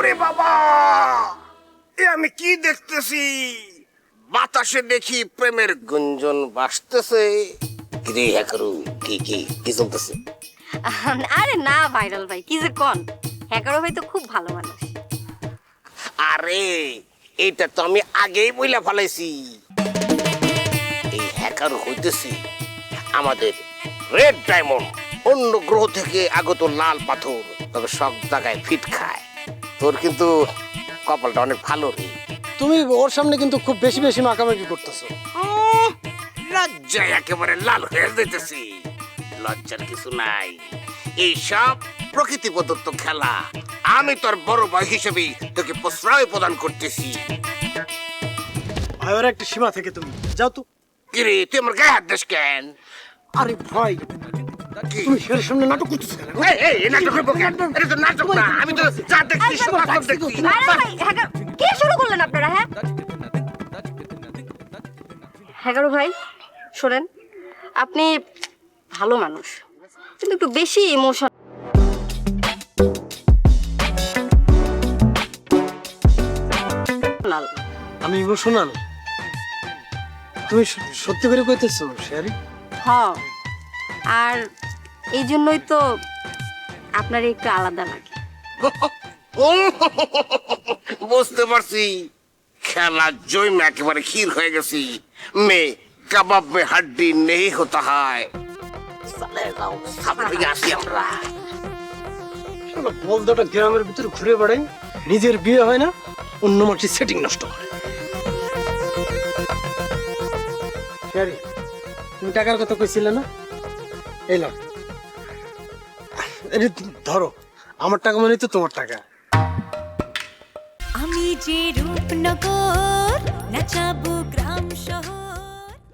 ওরে বাবা, এ আমি কি দেখতেছি? বাতাসে দেখি প্রেমের গুঞ্জন ভাসতেছে। কিরে হ্যাকারু, কি কি কি চলতেছে? আরে না ভাইরাল ভাই, কি যে কোন, হ্যাকারও ভাই তো খুব ভালো মানুষ। আরে এটা তো আমি আগেই বইলা ফেলাইছি। এই হ্যাকার হইতেছি আমাদের রেড ডায়মন্ড, অন্য গ্রহ থেকে আগত লাল পাথর, তবে সব জায়গায় ফিট খায়। তোর কিন্তু কপালটা অনেক ভালো রে। তুমি ওর সামনে কিন্তু খুব বেশি বেশি মাকামাকি করতেছো। লজ্জায় একেবারে লাল হয়ে যেতেছি। লজ্জার কিছু নাই, এইসব প্রকৃতি প্রদত্ত খেলা। আমি তোর বড় ভাই হিসেবে তোকে প্রশ্রয় প্রদান করতেছি। ভাই ওর একটা সীমা থেকে তুমি যাও তো। কিরে তুই আমার গায়ে হাত দিস কেন? আরে ভাই কি? তুমি সের সামনে নাটক করতেছো কেন? এই নাটক করবো কেন? এটা তো নাটক না, আমি তো যা দেখছি সব বাস্তব দেখছি। আরে ভাই, হ্যাকার কি শুরু করলেন আপনারা? হ্যাঁ হ্যাকারও ভাই শোনেন, আপনি ভালো মানুষ কিন্তু একটু বেশি ইমোশন। আমি ইমোশনাল? তুমি সত্যি করে কইতেছো শেয়ারি? হ্যাঁ, আর এই জন্যই তো আপনার একটু আলাদা লাগে। বুঝতে পারছি, খেলা জৈম একেবারে ক্ষীর হয়ে গেছি। মে কাবাব মে হাড্ডি নেই হতা হয়। চলে যাও, সামনে আসি আমরা। শালা বলদাটা গ্রামের ভিতরে ঘুরে বেড়াই, নিজের বিয়ে হয় না, অন্য মাটির সেটিং নষ্ট করে। শেয়ারি, তুমি টাকার কথা কইছিলে না? এই নাও, এই ধরো, আমার টাকা মানে তো তোমার টাকা। আমি যে রূপনগর নাচাবো গ্রাম শহর।